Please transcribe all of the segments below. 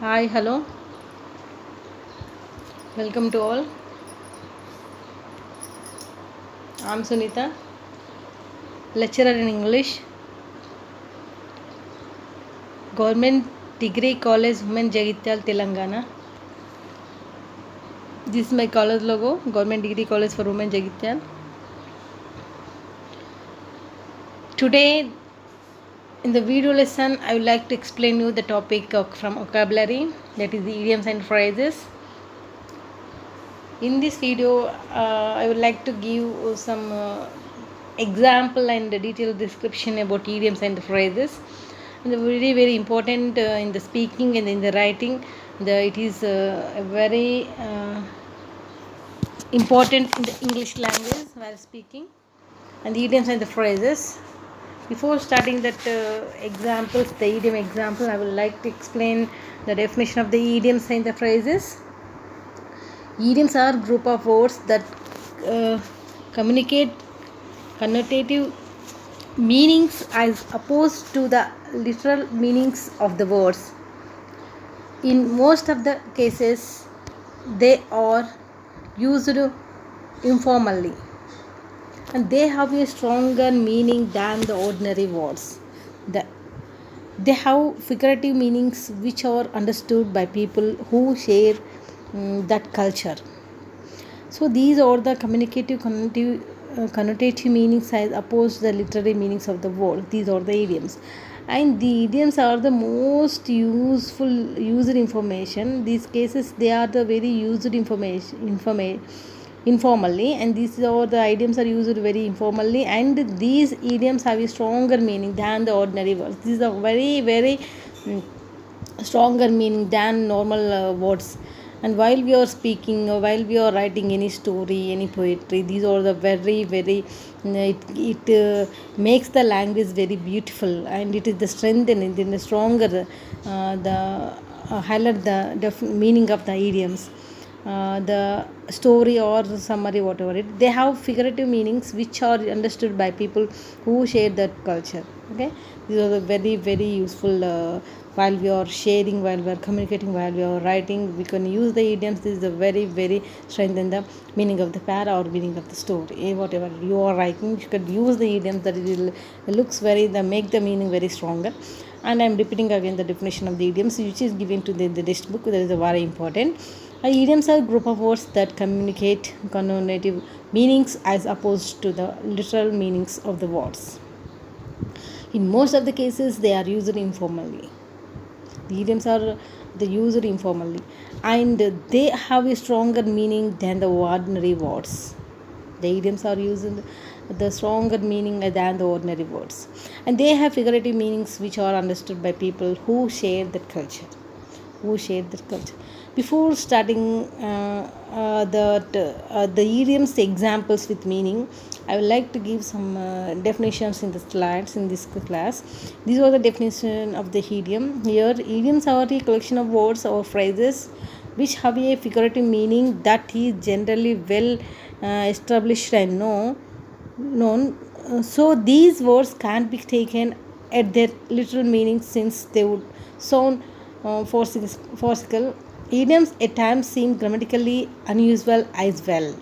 Hi, hello, welcome to all. I'm Sunita, lecturer in English, Government Degree College, Women Jagityal, Telangana. This is my college logo, Government Degree College for Women Jagityal. Today, in the video lesson, I would like to explain you the topic from vocabulary, that is the idioms and phrases. In this video, I would like to give some example and detailed description about idioms and phrases. And very important in the speaking and in the writing. It is very important in the English language while speaking. And the idioms and the phrases. Before starting that examples, the idiom example, I would like to explain the definition of the idioms and the phrases. Idioms are group of words that communicate connotative meanings as opposed to the literal meanings of the words. In most of the cases, they are used informally and they have a stronger meaning than the ordinary words. They have figurative meanings which are understood by people who share that culture. So these are the connotative meanings as opposed to the literary meanings of the word. These are the idioms, and the idioms are the most useful user information. These cases they are the very used informally, and these are the idioms are used very informally, and these idioms have a stronger meaning than the ordinary words. These are very stronger meaning than normal words. And while we are speaking or while we are writing any story, any poetry, these are the very it makes the language very beautiful, and it is the strength and the stronger the highlight the meaning of the idioms. The story or summary, whatever it, they have figurative meanings which are understood by people who share that culture. Okay, these are the very useful while we are sharing, while we are communicating, while we are writing. We can use the idioms. This is a very strengthen the meaning of the para or meaning of the story. Whatever you are writing, you could use the idioms, that it will looks very the make the meaning very stronger. And I am repeating again the definition of the idioms which is given to the textbook. That is very important. Idioms are a group of words that communicate connotative meanings as opposed to the literal meanings of the words. In most of the cases, they are used informally. The idioms are used informally, and they have a stronger meaning than the ordinary words. The idioms are used the stronger meaning than the ordinary words, and they have figurative meanings which are understood by people who share that culture. Before starting the idioms examples with meaning, I would like to give some definitions in the slides in this class. These are the definition of the idiom. Here, idioms are a collection of words or phrases which have a figurative meaning that is generally well established and known. So these words can't be taken at their literal meaning since they would sound forcible. Idioms at times seem grammatically unusual as well.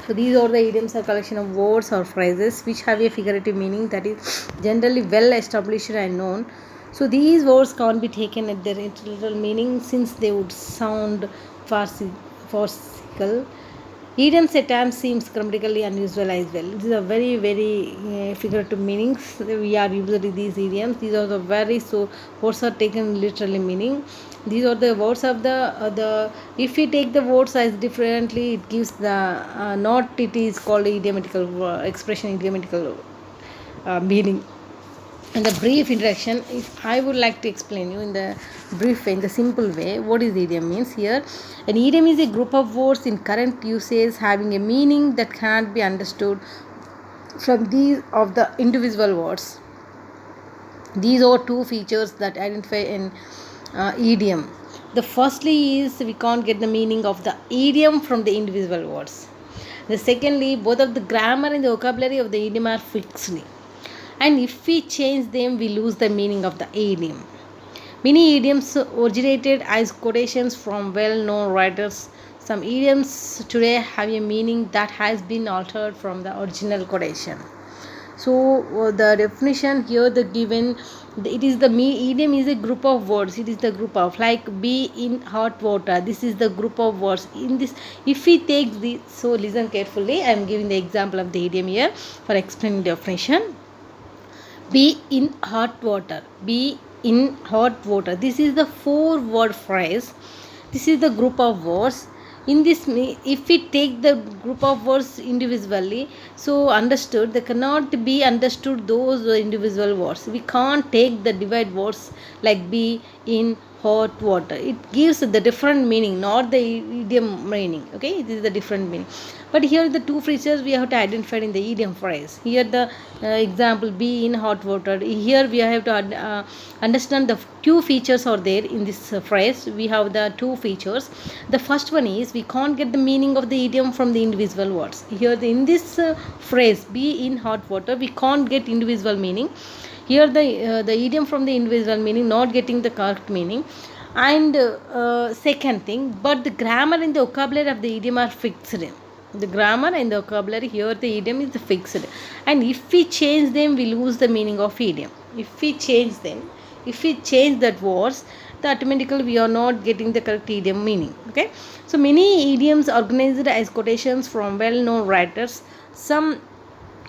So these are the idioms, a collection of words or phrases which have a figurative meaning that is generally well established and known. So these words can't be taken at their literal meaning since they would sound farcical. Idioms at times seems grammatically unusual as well. These are very figurative meanings. We are usually these idioms. These are the very so words are taken literally meaning. These are the words of the. If we take the words as differently, it gives the not. It is called idiomatical expression, idiomatical meaning. In the brief introduction, if I would like to explain you in the brief way, in the simple way, what is idiom means here. An idiom is a group of words in current usage having a meaning that cannot be understood from these of the individual words. These are two features that identify an idiom. The firstly is we can't get the meaning of the idiom from the individual words. The secondly, both of the grammar and the vocabulary of the idiom are fixed, and if we change them we lose the meaning of the idiom. Many idioms originated as quotations from well-known writers. Some idioms today have a meaning that has been altered from the original quotation. So the definition here the given, it is the idiom is a group of words. It is the group of, like, be in hot water, this is the group of words in this. If we take this, so listen carefully, I am giving the example of the idiom here for explaining definition. Be in hot water, be in hot water, this is the 4-word phrase. This is the group of words. In this, if we take the group of words individually, so understood, they cannot be understood those individual words. We can't take the divide words like be in hot water. It gives the different meaning, not the idiom meaning. Okay, this is the different meaning. But here the two features we have to identify in the idiom phrase. Here the example, be in hot water. Here we have to understand the two features are there in this phrase. We have the two features. The first one is we can't get the meaning of the idiom from the individual words. Here in this phrase, be in hot water, we can't get individual meaning. Here the idiom from the individual meaning, not getting the correct meaning. And second thing, but the grammar and the vocabulary of the idiom are fixed. The grammar and the vocabulary, here the idiom is fixed, and if we change them, we lose the meaning of idiom. If we change them, if we change that words, automatically we are not getting the correct idiom meaning. Okay, so many idioms organized as quotations from well-known writers. Some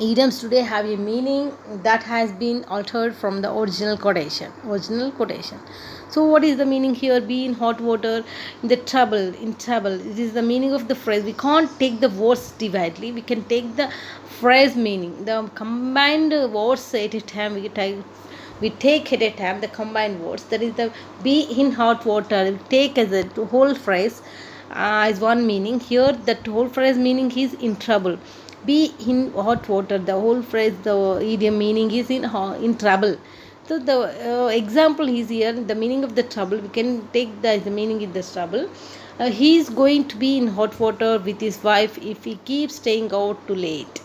idioms today have a meaning that has been altered from the original quotation. So what is the meaning here? Be in hot water, in the trouble, in trouble. It is the meaning of the phrase. We can't take the words dividedly. We can take the phrase meaning. The combined words at a time we take at a time the combined words. That is the be in hot water. We take as a whole phrase as one meaning. Here that whole phrase meaning is in trouble. Be in hot water, the whole phrase, the idiom meaning is in trouble. So the example is here, the meaning of the trouble, we can take the meaning in this trouble. He is going to be in hot water with his wife if he keeps staying out too late.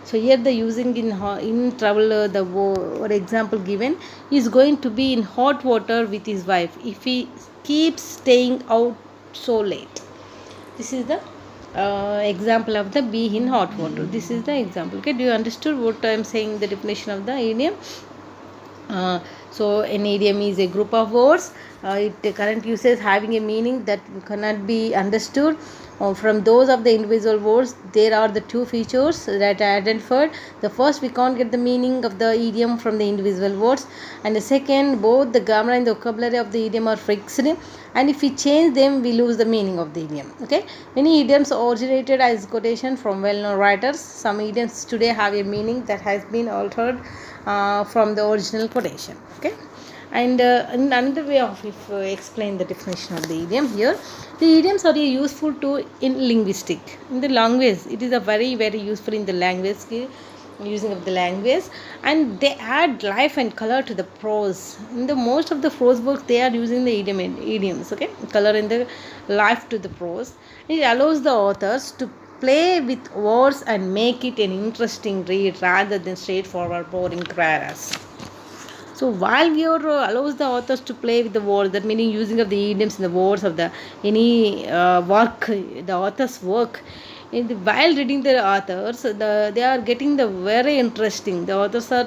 So here the using in trouble, the example given, he is going to be in hot water with his wife if he keeps staying out so late. This is the example of the be in hot water. This is the example. Okay, do you understood what I am saying, the definition of the idiom? So an idiom is a group of words. It current uses having a meaning that cannot be understood from those of the individual words. There are the two features that I identified. The first, we can't get the meaning of the idiom from the individual words, and the second, both the grammar and the vocabulary of the idiom are fixed, and if we change them, we lose the meaning of the idiom. Okay, many idioms originated as quotation from well-known writers. Some idioms today have a meaning that has been altered from the original quotation. Okay, and in another way of explain the definition of the idiom here, the idioms are a useful tool in linguistic. In the language, it is a very very useful in the language, using of the language, and they add life and color to the prose. In the most of the prose books, they are using the idioms. Okay, color in the life to the prose. It allows the authors to play with words and make it an interesting read rather than straightforward boring paragraphs. So while we are allows the authors to play with the words, that meaning using of the idioms in the words of the any work, the author's work. While reading the authors, they are getting the very interesting. The authors are,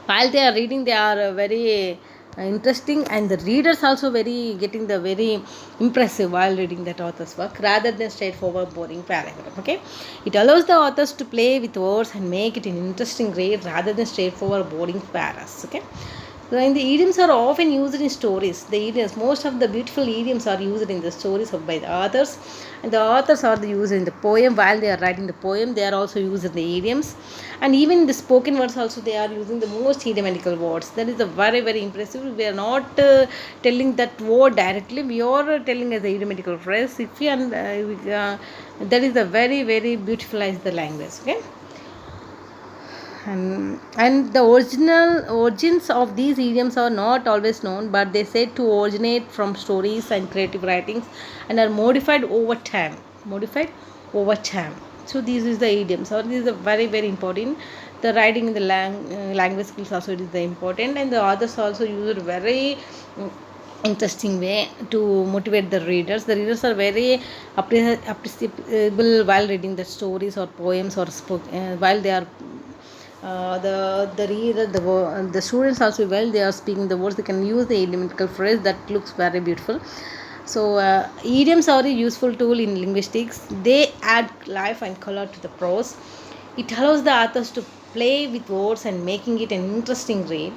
while they are reading, they are very interesting, and the readers also very getting the very impressive while reading that author's work rather than straightforward boring paragraph. Okay, it allows the authors to play with words and make it an interesting read rather than straightforward boring paragraphs. Okay, and the idioms are often used in stories. The idioms, most of the beautiful idioms are used in the stories by the authors, and the authors are used in the poem. While they are writing the poem, they are also using the idioms, and even in the spoken words also they are using the most idiomatical words. That is a very very impressive. We are not telling that word directly, we are telling as a idiomatical phrase. If we that is a very very beautifulize the language. Okay, and the origins of these idioms are not always known, but they said to originate from stories and creative writings and are modified over time. So this is the idioms, or this is a very very important The writing in the language skills also it is the important, and the authors also use it very interesting way to motivate the readers. The readers are very appreciable while reading the stories or poems or while they are the reader the students also while they are speaking the words they can use the idiomatic phrase that looks very beautiful. So idioms are a useful tool in linguistics. They add life and color to the prose. It allows the authors to play with words and making it an interesting read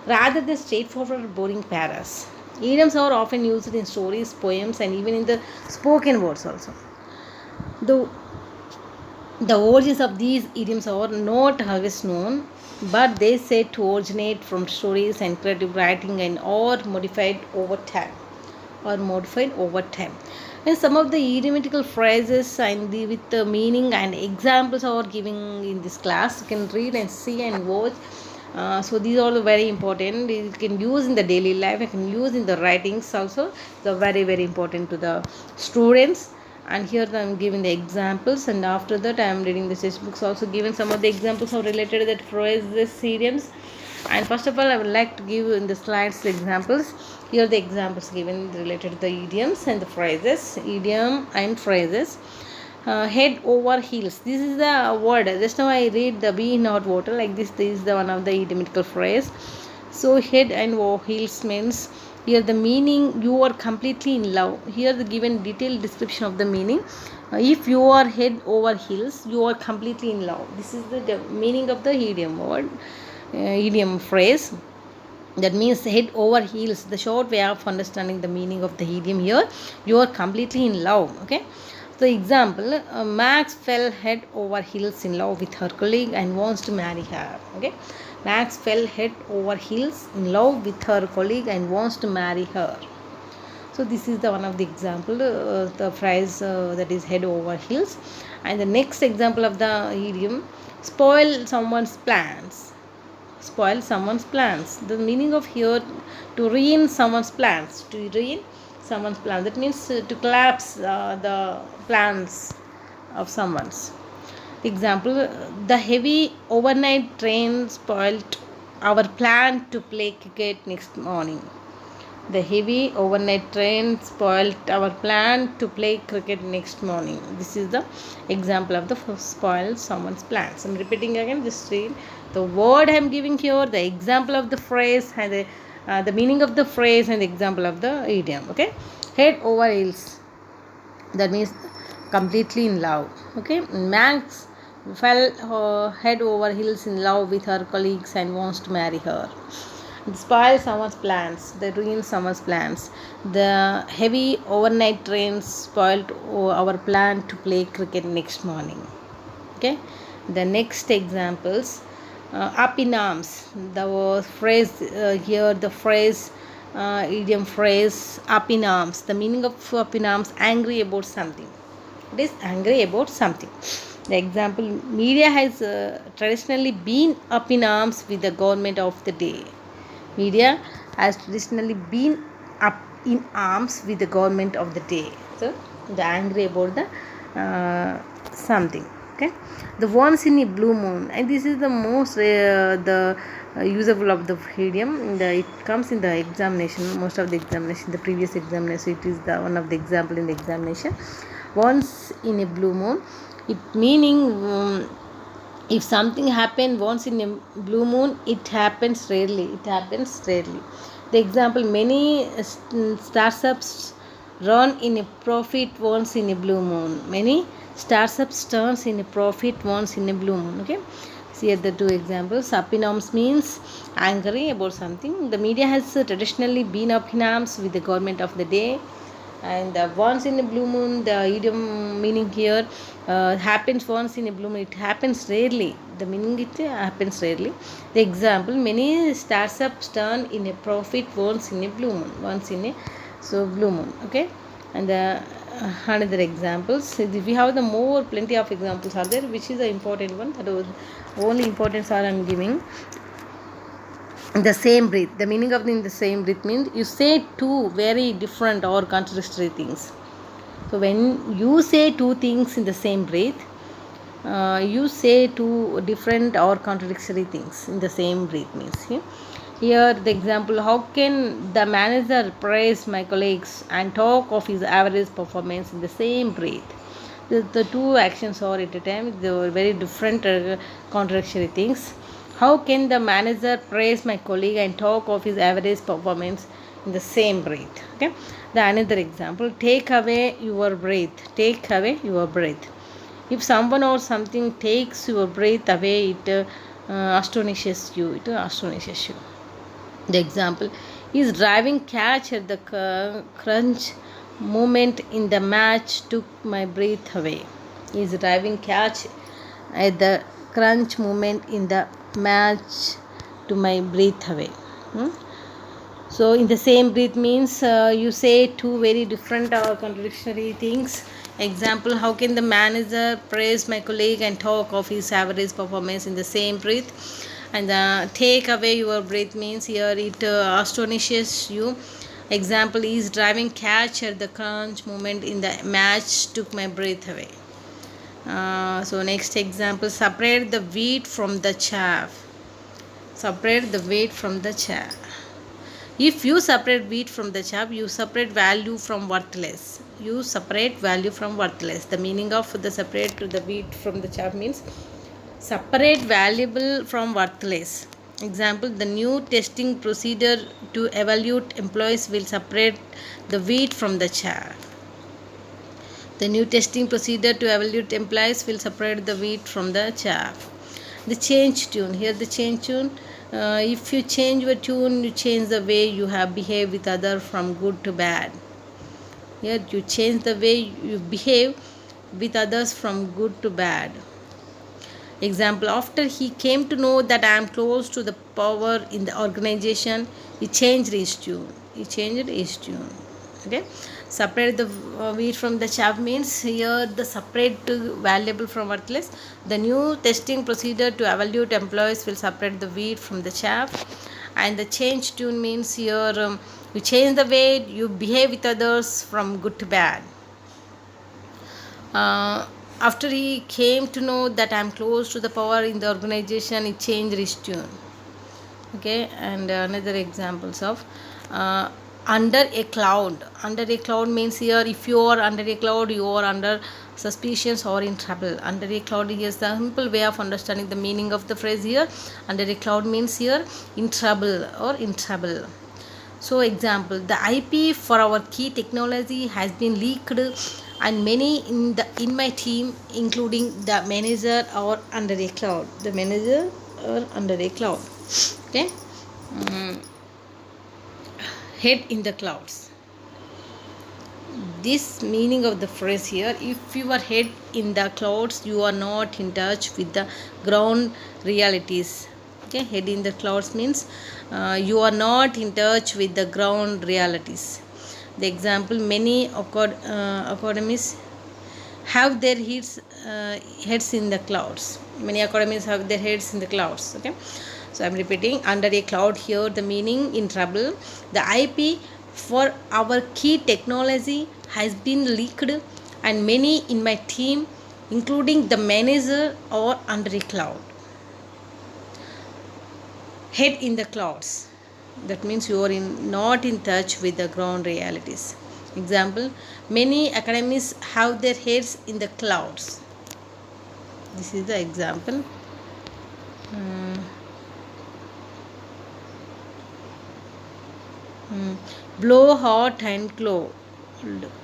rather than straightforward boring paras. Idioms are often used in stories, poems, and even in the spoken words also. The the origins of these idioms are not always known, but they said to originate from stories and creative writing and or modified over time. And some of the idiomatical phrases and with the meaning and examples are giving in this class. You can read and see and watch. So these are very important. You can use in the daily life. You can use in the writings also. They're very very important to the students. And here I am giving the examples, and after that I am reading the textbooks also given some of the examples are related to that phrases, idioms. And first of all I would like to give in the slides the examples. Here the examples given related to the idioms and the phrases, idiom and phrases. Head over heels, this is the word. Just now I read the be in hot water like this. This is the one of the idiomatical phrase. So head and heels means here the meaning you are completely in love. Here the given detailed description of the meaning. If you are head over heels, you are completely in love. This is the meaning of the idiom word, idiom phrase. That means head over heels. The short way of understanding the meaning of the idiom here, you are completely in love. Okay. So example, Max fell head over heels in love with her colleague and wants to marry her. Okay. Max fell head over heels in love with her colleague and wants to marry her. So this is the one of the example, the phrase that is head over heels. And the next example of the idiom, spoil someone's plans. Spoil someone's plans. The meaning of here, to ruin someone's plans. To ruin someone's plans. That means to collapse the plans of someone's. Example, the heavy overnight train spoiled our plan to play cricket next morning. The heavy overnight train spoiled our plan to play cricket next morning. This is the example of the spoil someone's plans. I'm repeating again, just read the word I'm giving here, the example of the phrase and the meaning of the phrase and the example of the idiom. Okay, head over heels, that means completely in love. Okay, Max fell head over heels in love with her colleagues and wants to marry her. Spoil someone's plans, they ruin someone's plans. The heavy overnight train spoiled our plan to play cricket next morning. Okay, the next examples, up in arms. The phrase here, the phrase idiom phrase up in arms. The meaning of up in arms, angry about something. It is angry about something. The example, media has traditionally been up in arms with the government of the day. Media has traditionally been up in arms with the government of the day. So the angry about the something. Okay, the once in a blue moon, and this is the most usable of the idiom. It comes in the examination, most of the examination, the previous examination. It is the one of the example in the examination. Once in a blue moon, it meaning if something happened once in a blue moon, it happens rarely. The example, many startups run in a profit once in a blue moon. Many startups turns in a profit once in a blue moon. Okay, see here the two examples. Up in arms means angry about something. The media has traditionally been up in arms with the government of the day. And once in a blue moon, the idiom meaning here happens once in a blue moon. It happens rarely. The meaning it happens rarely. The example, many startups turn in a profit once in a blue moon. Blue moon. Okay, and the another examples. We have the more plenty of examples are there. Which is the important one? That was only importance are I am giving. In the same breath, the meaning of in the same breath means you say two very different or contradictory things. So when you say two things in the same breath, you say two different or contradictory things in the same breath means. Here the example, how can the manager praise my colleagues and talk of his average performance in the same breath? The two actions are at a time, they were very different contradictory things. How can the manager praise my colleague and talk of his average performance in the same breath? Okay. The another example, take away your breath. Take away your breath. If someone or something takes your breath away, it astonishes you. It astonishes you. The example is driving catch at the crunch moment in the match took my breath away. Is driving catch at the crunch moment in the match to my breath away. So in the same breath means you say two very different or contradictory things. Example, how can the manager praise my colleague and talk of his average performance in the same breath? And take away your breath means here it astonishes you. Example is driving catch at the crunch moment in the match took my breath away. So next example, separate the wheat from the chaff. Separate the wheat from the chaff. If you separate wheat from the chaff, you separate value from worthless. You separate value from worthless. The meaning of the separate the wheat from the chaff means separate valuable from worthless. Example, the new testing procedure to evaluate employees will separate the wheat from the chaff. The new testing procedure to evaluate employees will separate the wheat from the chaff. The change tune. Here the change tune. If you change your tune, you change the way you have behaved with others from good to bad. Here you change the way you behave with others from good to bad. Example, after he came to know that I am close to the power in the organization, he changed his tune. He changed his tune. Okay. Separate the wheat from the chaff means here the separate valuable from worthless. The new testing procedure to evaluate employees will separate the wheat from the chaff. And the change tune means here you change the way you behave with others from good to bad. After he came to know that I am close to the power in the organization, he changed his tune. Okay. And another examples of under a cloud. Under a cloud means here if you are under a cloud, you are under suspicions or in trouble. Under a cloud is the simple way of understanding the meaning of the phrase here. Under a cloud means here in trouble or in trouble. So example, the IP for our key technology has been leaked and many in my team including the manager are under a cloud. The manager are under a cloud. Okay. Head in the clouds. This meaning of the phrase here, if you are head in the clouds, you are not in touch with the ground realities. Okay, head in the clouds means you are not in touch with the ground realities. The example, many academies have their heads in the clouds. Many academies have their heads in the clouds. Okay. So I am repeating, under a cloud here the meaning in trouble. The IP for our key technology has been leaked and many in my team including the manager are under a cloud. Head in the clouds. That means you are not in touch with the ground realities. Example, many academies have their heads in the clouds. This is the example. Blow hot and cold.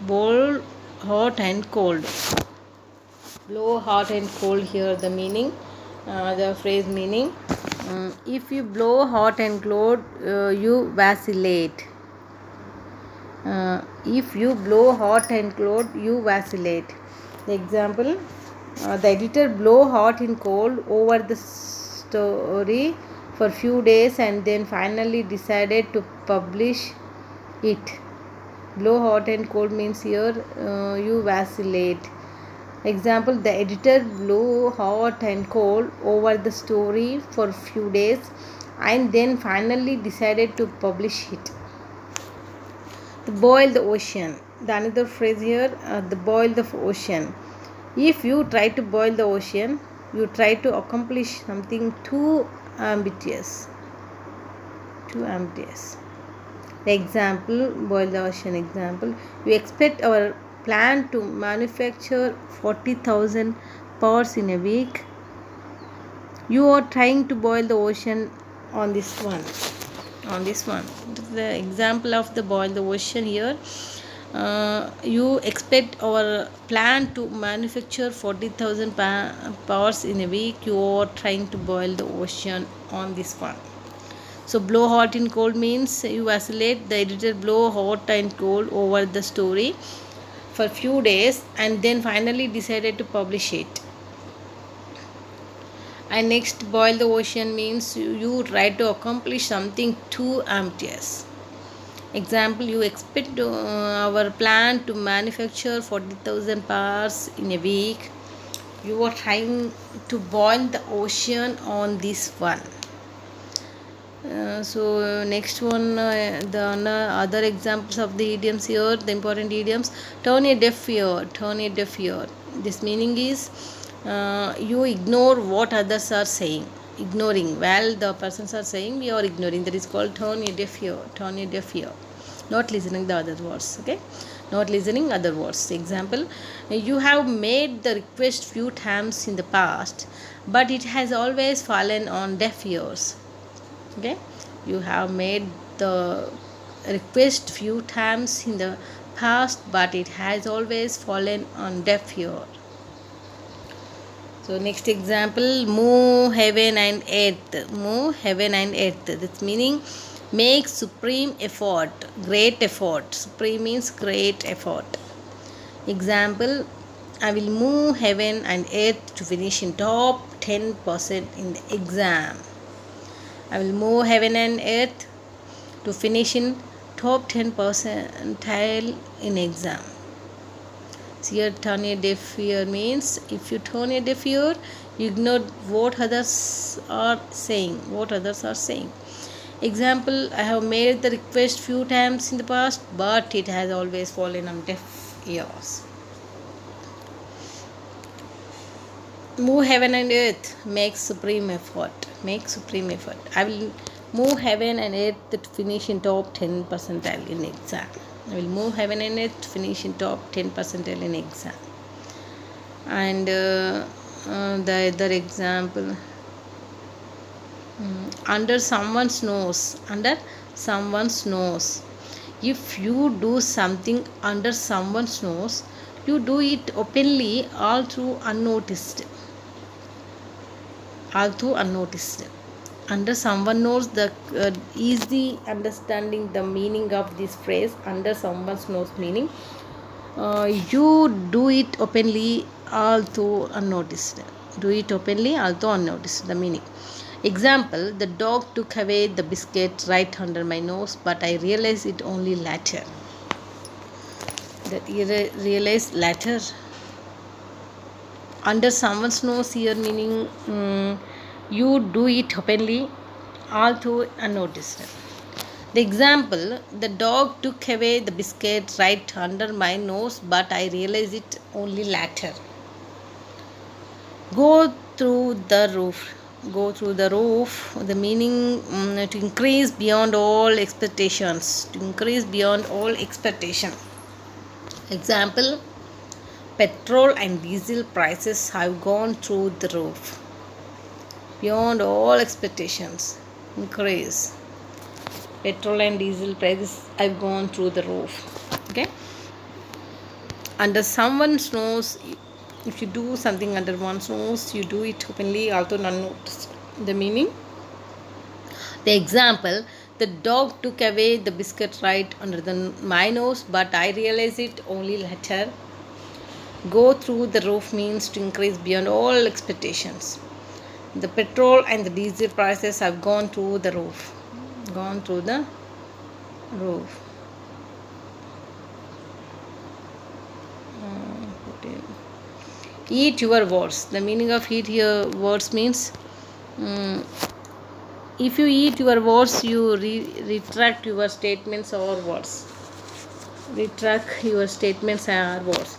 Blow hot and cold. Blow hot and cold here the meaning, the phrase meaning. If you blow hot and cold, you vacillate. If you blow hot and cold, you vacillate. The example, the editor blow hot and cold over the story for few days and then finally decided to publish it. Blow hot and cold means here you vacillate. Example, the editor blew hot and cold over the story for few days and then finally decided to publish it. The boil the ocean. The another phrase here, the boil the ocean. If you try to boil the ocean, you try to accomplish something too ambitious. Too ambitious. The example, boil the ocean example. You expect our plant to manufacture 40,000 parts in a week. You are trying to boil the ocean on this one. On this one. The example of the boil the ocean here. You expect our plant to manufacture 40,000 parts in a week. You are trying to boil the ocean on this one. So blow hot and cold means you isolate. The editor blow hot and cold over the story for few days and then finally decided to publish it. And next, boil the ocean means you try to accomplish something too ambitious. Example, you expect our plant to manufacture 40,000 parts in a week. You are trying to boil the ocean on this one. So next one, the other examples of the idioms here, the important idioms. Turn a deaf ear. Turn a deaf ear. This meaning is you ignore what others are saying. Ignoring while the persons are saying, we are ignoring. That is called turn a deaf ear. Turn a deaf ear. Not listening the other words. Okay, not listening other words. Example, you have made the request few times in the past, but it has always fallen on deaf ears. Okay, you have made the request few times in the past, but it has always fallen on deaf ear. So next example, move heaven and earth. Move heaven and earth. This meaning make supreme effort, great effort. Supreme means great effort. Example, I will move heaven and earth to finish in top 10% in the exam. I will move heaven and earth to finish in top 10 percentile in exam. So here turn a deaf ear means if you turn a deaf ear, you ignore what others are saying. What others are saying. Example, I have made the request few times in the past, but it has always fallen on deaf ears. Move heaven and earth, make supreme effort. Make supreme effort. I will move heaven and earth to finish in top 10 percentile in exam. I will move heaven and earth to finish in top 10 percentile in exam. And the other example, under someone's nose. Under someone's nose. If you do something under someone's nose, you do it openly, all through unnoticed. Although unnoticed. Under someone knows the easy understanding the meaning of this phrase. Under someone's nose meaning you do it openly, although unnoticed. Do it openly, although unnoticed. The meaning. Example: the dog took away the biscuit right under my nose, but I realized it only later. That realized later. Under someone's nose here meaning you do it openly, although unnoticed. The example: the dog took away the biscuit right under my nose, but I realized it only later. Go through the roof. Go through the roof. The meaning to increase beyond all expectations. To increase beyond all expectation. Example: petrol and diesel prices have gone through the roof. Beyond all expectations. Increase. Petrol and diesel prices have gone through the roof. Okay. Under someone's nose, if you do something under one's nose, you do it openly, although unnoticed. The meaning. The example: the dog took away the biscuit right under my nose, but I realized it only later. Go through the roof means to increase beyond all expectations. The petrol and the diesel prices have gone through the roof. Gone through the roof. Eat your words. The meaning of eat your words means if you eat your words, you retract your statements or words. Retract your statements or words.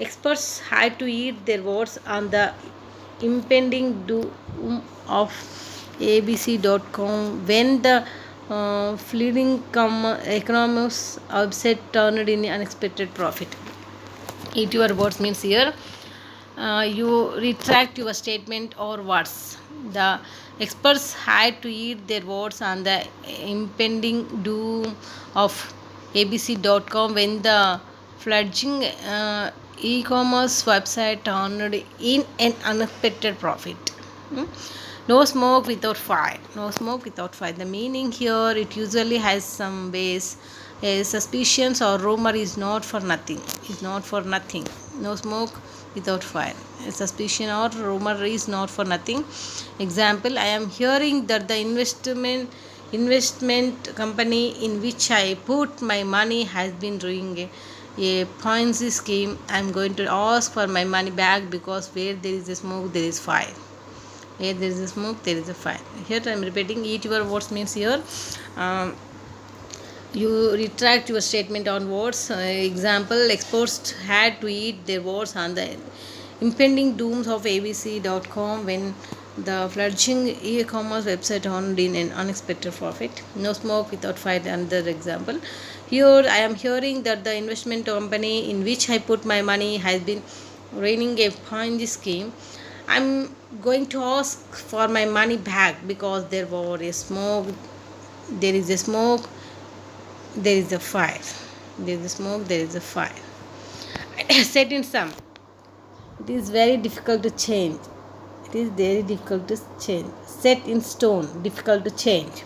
Experts had to eat their words on the impending doom of ABC.com when the fleeting economics upset turned in unexpected profit. Eat your words means here you retract your statement or words. The experts had to eat their words on the impending doom of ABC.com when the fledgling e-commerce website turned in an unexpected profit. Hmm? No smoke without fire. No smoke without fire. The meaning here it usually has some base. A suspicion or rumor is not for nothing. Is not for nothing. No smoke without fire. A suspicion or rumor is not for nothing. Example: I am hearing that the investment company in which I put my money has been doing a Ponzi scheme. I am going to ask for my money back because where there is a smoke, there is fire. Where there is a smoke, there is a fire. Here I am repeating. Eat your words means here. You retract your statement on words. Example: experts had to eat their words on the impending dooms of ABC.com when the fledgling e-commerce website turned in an unexpected profit. No smoke without fire. Another example. Here I am hearing that the investment company in which I put my money has been running a Ponzi scheme. I'm going to ask for my money back because there was a smoke. There is a smoke. There is a fire. There is a smoke. There is a fire. Set in sum. It is very difficult to change. It is very difficult to change. Set in stone. Difficult to change.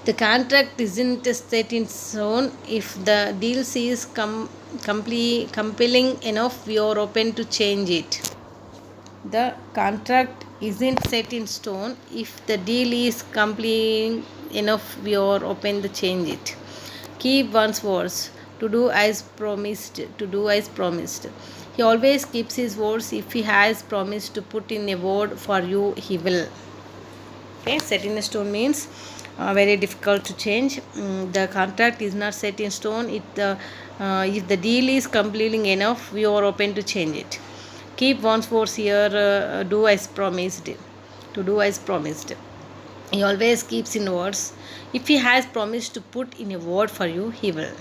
The contract isn't set in stone. If the deal is compelling enough, we are open to change it. The contract isn't set in stone. If the deal is compelling enough, we are open to change it. Keep one's words. To do as promised. To do as promised. He always keeps his words. If he has promised to put in a word for you, he will. Okay, set in stone means very difficult to change. The contract is not set in stone. If the deal is compelling enough, we are open to change it. Keep one's words here. Do as promised. To do as promised. He always keeps in words. If he has promised to put in a word for you, he will.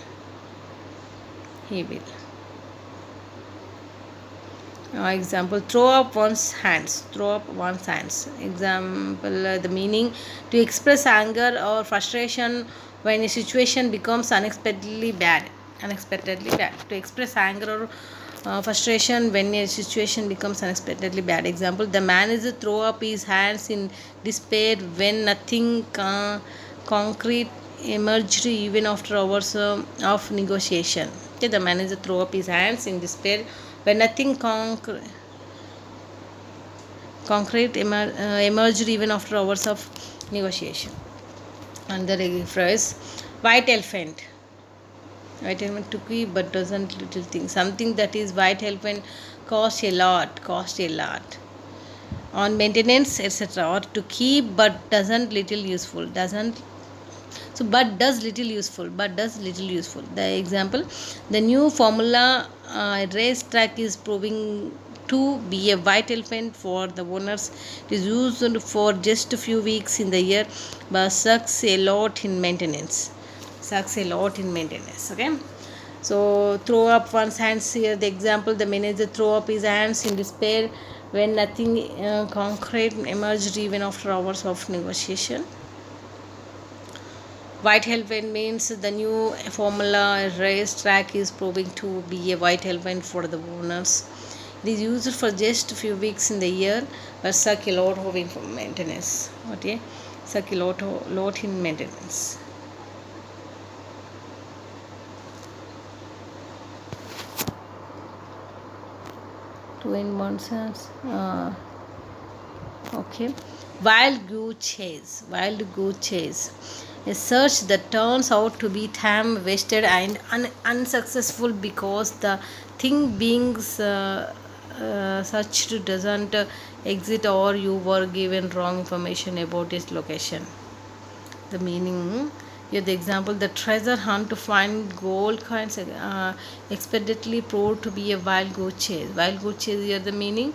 He will. Example: throw up one's hands. Throw up one's hands. Example: the meaning: to express anger or frustration when a situation becomes unexpectedly bad. Unexpectedly bad. To express anger or frustration when a situation becomes unexpectedly bad. Example: the manager threw up his hands in despair when nothing concrete emerged even after hours of negotiation. Okay, the manager threw up his hands in despair when nothing concrete emerged even after hours of negotiation. Another phrase: white elephant. White elephant took but doesn't little thing. Something that is white elephant cost a lot. Cost a lot on maintenance, etc. Or to keep but doesn't little useful. Doesn't. So but does little useful. But does little useful. The example: the new Formula race track is proving to be a white elephant for the owners. It is used for just a few weeks in the year, but sucks a lot in maintenance. Sucks a lot in maintenance. Okay. So throw up one's hands here. The example: the manager threw up his hands in despair when nothing concrete emerged even after hours of negotiation. White elephant means the new Formula race track is proving to be a white elephant for the owners. It is used for just a few weeks in the year, but suck a lot of maintenance. Okay, suck a lot in maintenance. Two in one sense. Okay. Wild goose chase. Wild goose chase. A search that turns out to be time wasted and unsuccessful because the thing being searched doesn't exist or you were given wrong information about its location. The meaning: Here the example, the treasure hunt to find gold coins expectedly proved to be a wild goose chase. Wild goose chase, here the meaning,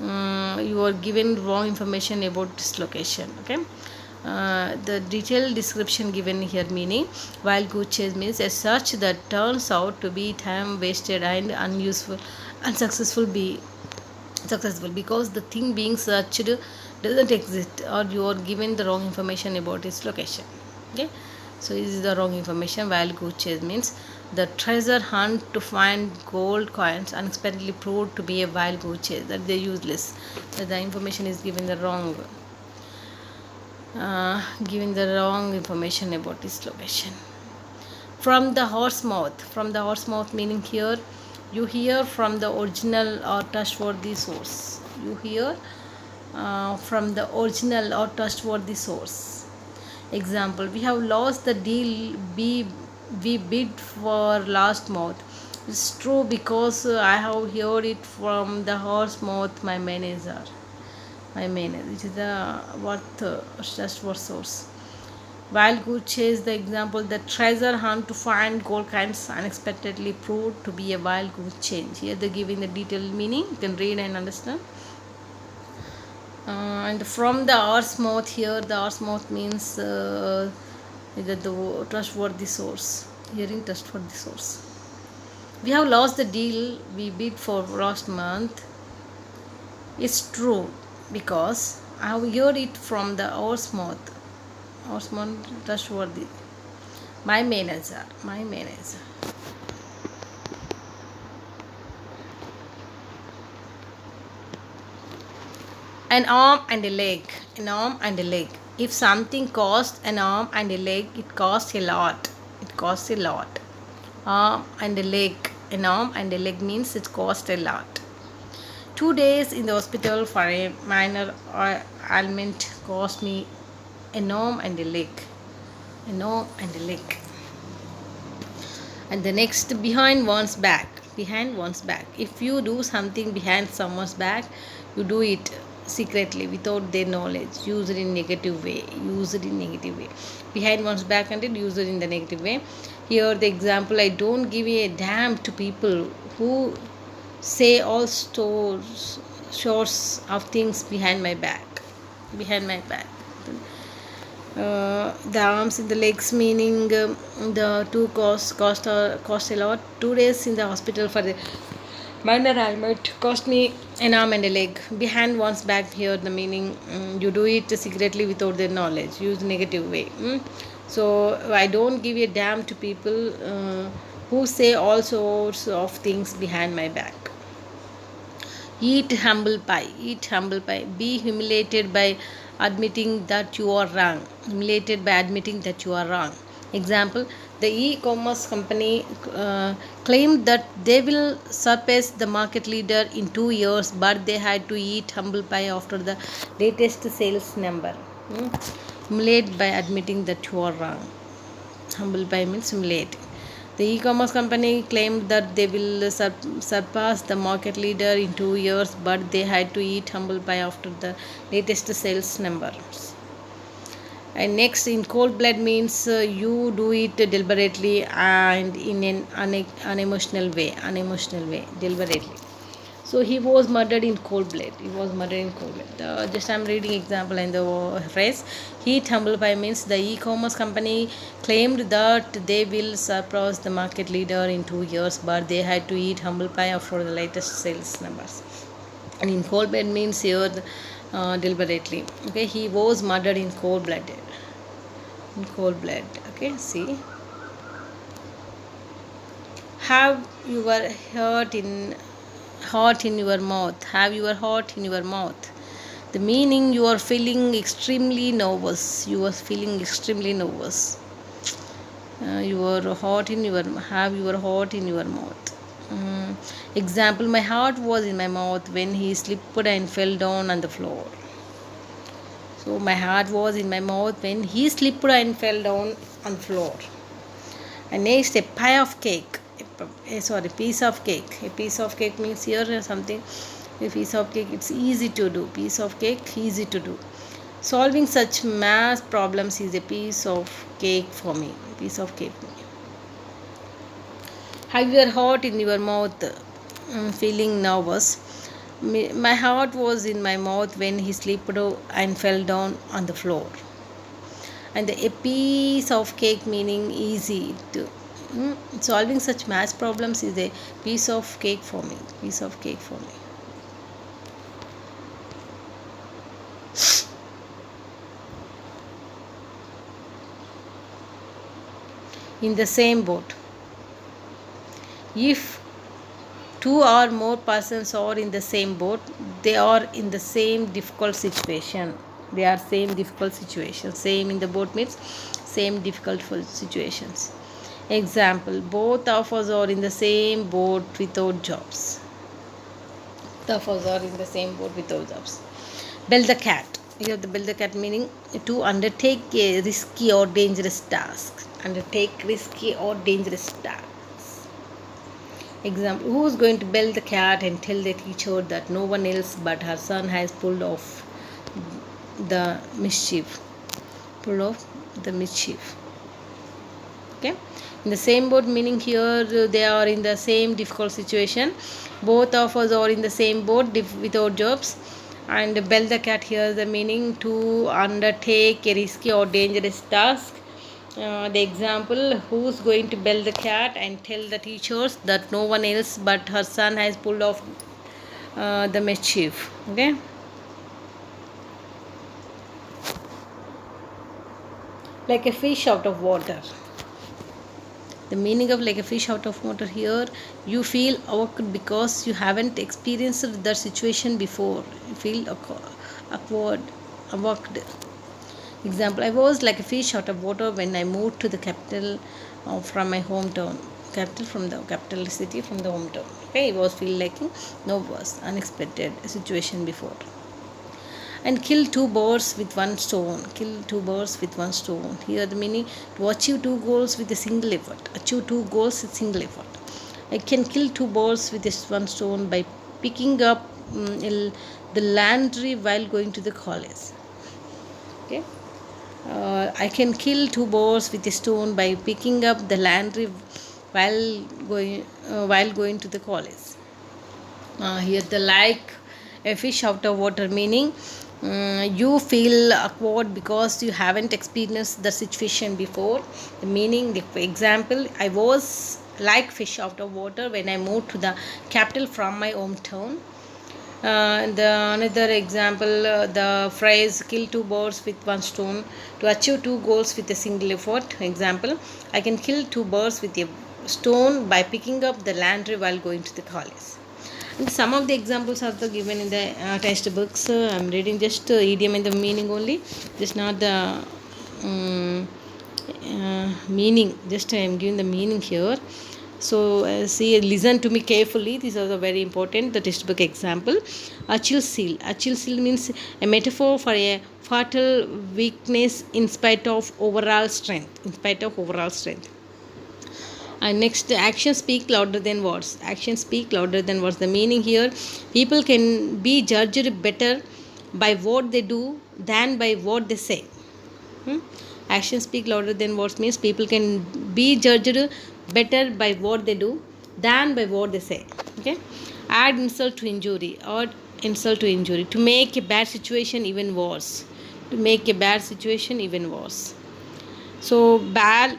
you are given wrong information about this location. Okay. The detailed description given here meaning, wild goose chase means a search that turns out to be time wasted and unuseful, unsuccessful be successful because the thing being searched doesn't exist, or you are given the wrong information about its location. Okay, so this is the wrong information. Wild goose chase means the treasure hunt to find gold coins unexpectedly proved to be a wild goose chase, that they're useless, that the information is given the wrong, giving the wrong information about its location. From the horse mouth. From the horse mouth meaning here, you hear from the original or trustworthy source. You hear from the original or trustworthy source. Example, we have lost the deal we bid for last month. It's true because I have heard it from the horse mouth, my manager. Which is the trustworthy source. Wild goose chase, the example, the treasure hunt to find gold coins unexpectedly proved to be a wild goose chase. Here they're giving the detailed meaning, you can read and understand. And from the horse mouth, here the horse mouth means the trustworthy source. Hearing trustworthy source. We have lost the deal we bid for last month. It's true because I have heard it from the horse mouth. Horseman trustworthy. My manager. An arm and a leg. If something costs an arm and a leg, it costs a lot. Arm and a leg. An arm and a leg means it costs a lot. 2 days in the hospital for a minor ailment cost me an arm and a leg. And the next, behind one's back. If you do something behind someone's back, you do it secretly without their knowledge. Use it in negative way. Behind one's back and it use it in the negative way. Here the example, I don't give a damn to people who say all sorts of things behind my back. The arms and the legs meaning the two cost a lot. 2 days in the hospital for the minor ailment cost me an arm and a leg. Behind one's back, here the meaning, you do it secretly without their knowledge. Use negative way. So I don't give a damn to people who say all sorts of things behind my back. Eat humble pie. Be humiliated by admitting that you are wrong. Example, the e-commerce company claimed that they will surpass the market leader in 2 years, but they had to eat humble pie after the latest sales number. Humiliate by admitting that you are wrong. Humble pie means humiliate. The e-commerce company claimed that they will surpass the market leader in 2 years, but they had to eat humble pie after the latest sales numbers. And next, in cold blood means you do it deliberately and in an unemotional way, deliberately. So he was murdered in cold blood. Just I'm reading example and the phrase. Eat humble pie means the e-commerce company claimed that they will surpass the market leader in 2 years, but they had to eat humble pie after the latest sales numbers. And in cold blood means here deliberately. Okay, he was murdered in cold blood. Okay, see. Have your heart in your mouth. The meaning, you are feeling extremely nervous. Your heart in your mouth. Example, my heart was in my mouth when he slipped and fell down on the floor. So my heart was in my mouth when he slipped and fell down on the floor. And next, a piece of cake. A piece of cake means here something. A piece of cake, it's easy to do. Solving such math problems is a piece of cake for me. Piece of cake for me. Have your heart in your mouth, feeling nervous. My heart was in my mouth when he slipped and fell down on the floor. And a piece of cake meaning easy to solving such math problems is a piece of cake for me. Piece of cake for me. In the same boat. If two or more persons are in the same boat, they are in the same difficult situation. They are same difficult situation. Same in the boat means same difficult situations. Example, both of us are in the same boat without jobs. Both of us are in the same boat without jobs. Build the cat. You have the build the cat meaning to undertake a risky or dangerous task. Undertake risky or dangerous task. Example, who is going to build the cat and tell the teacher that no one else but her son has pulled off the mischief. Pulled off the mischief. Okay. In the same boat meaning here they are in the same difficult situation. Both of us are in the same boat without jobs. And build the cat here the meaning to undertake a risky or dangerous task. The example, who's going to build the cat and tell the teachers that no one else but her son has pulled off the mischief. Okay. Like a fish out of water. The meaning of like a fish out of water here, you feel awkward because you haven't experienced that situation before. You feel awkward. Example, I was like a fish out of water when I moved to the capital from my hometown. Capital from the capital city from the hometown. Okay, I was feel like no was unexpected situation before. And kill two birds with one stone. Kill two birds with one stone. Here the meaning to achieve two goals with a single effort. Achieve two goals with single effort. I can kill two birds with one stone by picking up the laundry while going to the college. Okay. I can kill two birds with a stone by picking up the laundry while going to the college. Here the like a fish out of water meaning you feel awkward because you haven't experienced the situation before. The meaning, the example, I was like fish out of water when I moved to the capital from my hometown. The another example, the phrase kill two birds with one stone to achieve two goals with a single effort. Example, I can kill two birds with a stone by picking up the laundry while going to the college. And some of the examples are given in the textbooks. I'm reading just idiom and the meaning only, just not the meaning. Just I am giving the meaning here. So see, listen to me carefully. These are the very important. The textbook example. Achilles heel means a metaphor for a fatal weakness in spite of overall strength. And next, actions speak louder than words. Actions speak louder than words. The meaning here, people can be judged better by what they do than by what they say. Actions speak louder than words means people can be judged better by what they do than by what they say. Okay. Add insult to injury. To make a bad situation even worse. So ball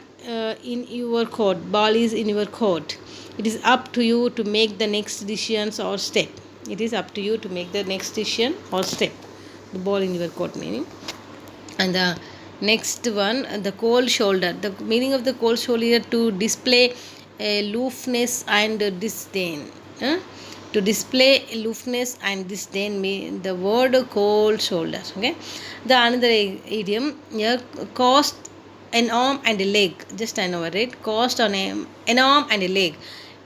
in your court. Ball is in your court. It is up to you to make the next decision or step. The ball in your court meaning. And the next one, the cold shoulder. The meaning of the cold shoulder, to display aloofness and disdain. To display aloofness and disdain mean the word cold shoulder. Okay. The another idiom here, cost an arm and a leg. Just I know it. Cost on an arm and a leg.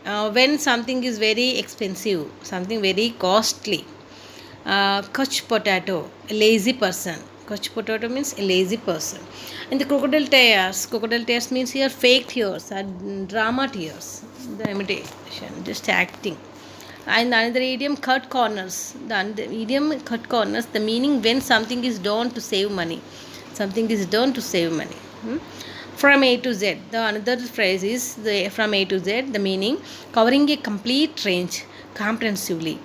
When something is very expensive, something very costly. Couch potato, a lazy person. Couch potato means a lazy person. And the crocodile tears. Crocodile tears means here fake tears or drama tears. The imitation, just acting. And another idiom, cut corners. The idiom cut corners, the meaning when something is done to save money. From A to Z. The another phrase is the from A to Z, the meaning covering a complete range comprehensively.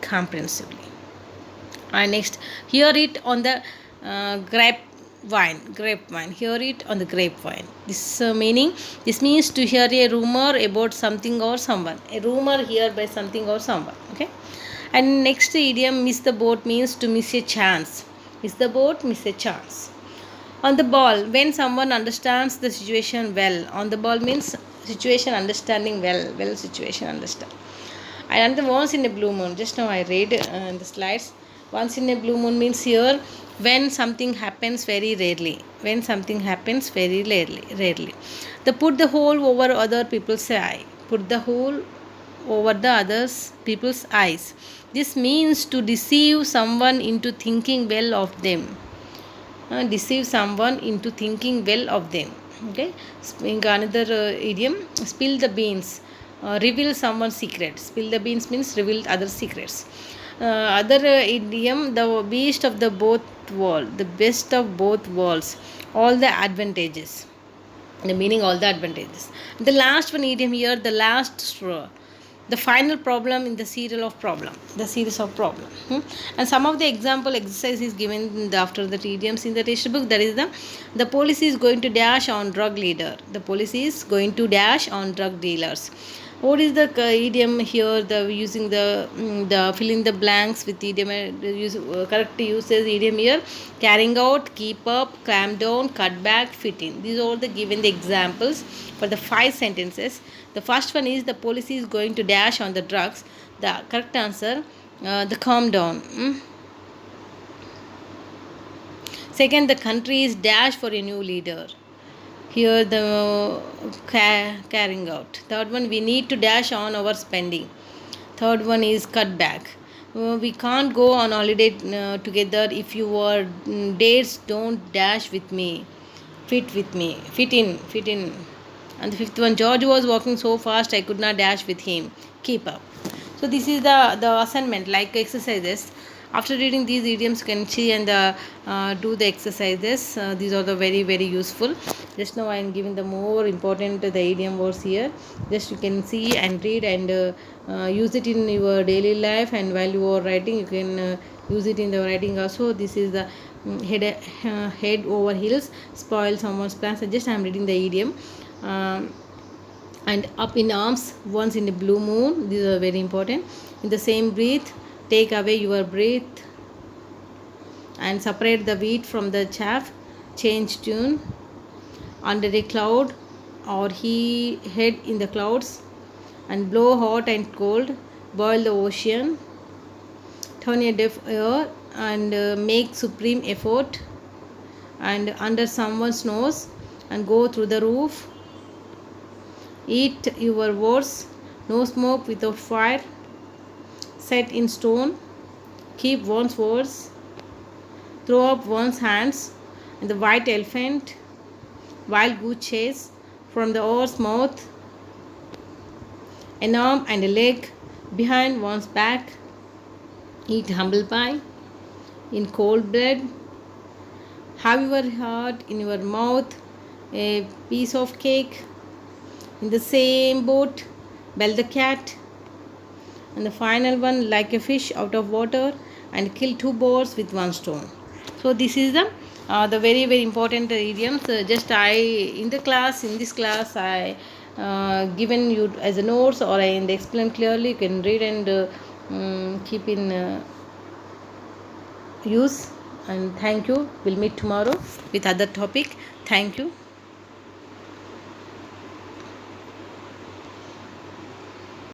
And next, hear it on the grapevine. Hear it on the grapevine. This meaning, this means to hear a rumor about something or someone. A rumor heard by something or someone. Okay. And next idiom, miss the boat, means to miss a chance. Miss the boat, miss a chance. On the ball, when someone understands the situation well. On the ball means situation understanding well situation understand. And the once in a blue moon, just now I read in the slides. Once in a blue moon means here when something happens very rarely. When something happens very rarely. The put the whole over other people's eye. Put the whole over the others people's eyes. This means to deceive someone into thinking well of them. Deceive someone into thinking well of them. Okay. Another idiom, spill the beans, reveal someone's secret. Spill the beans means reveal other secrets. Other idiom, the best of the both world, the best of both worlds, all the advantages. The meaning, all the advantages. The last one idiom here, the last straw, the final problem in the series of problem. And some of the example exercise is given after the idioms in the textbook. That is the police is going to dash on drug leader. The police is going to dash on drug dealers. What is the idiom here? The using the fill in the blanks with idiom. Correct uses idiom here: carrying out, keep up, clamp down, cut back, fit in. These are the given the examples for the 5 sentences. The first one is the police is going to dash on the drugs. The correct answer, the calm down. Second, the country is dash for a new leader. Here the carrying out. Third one, we need to dash on our spending. Third one is cut back. We can't go on holiday together if your dates don't dash with me. Fit in. And the fifth one, George was walking so fast I could not dash with him. Keep up. So this is the assignment, like exercises. After reading these idioms, you can see and do the exercises. These are the very useful. Just now I am giving the more important the idiom words here. Just you can see and read and use it in your daily life, and while you are writing you can use it in the writing also. This is the head over heels, spoil someone's plans. Just I am reading the idiom. And up in arms, once in a blue moon. These are very important. In the same breath, take away your breath and separate the wheat from the chaff. Change tune. Under a cloud, or he head in the clouds, and blow hot and cold. Boil the ocean. Turn a deaf ear and make supreme effort. And under someone's nose and go through the roof. Eat your words. No smoke without fire. Set in stone. Keep one's words. Throw up one's hands. And the white elephant. Wild goose chase from the horse's mouth. An arm and a leg behind one's back. Eat humble pie in cold blood. Have your heart in your mouth. A piece of cake. In the same boat, bell the cat. And the final one, like a fish out of water, and kill 2 birds with 1 stone. So this is the very important idioms. Just in this class I given you as a notes, or I explain clearly. You can read and keep in use. And thank you. We'll meet tomorrow with other topic. Thank you.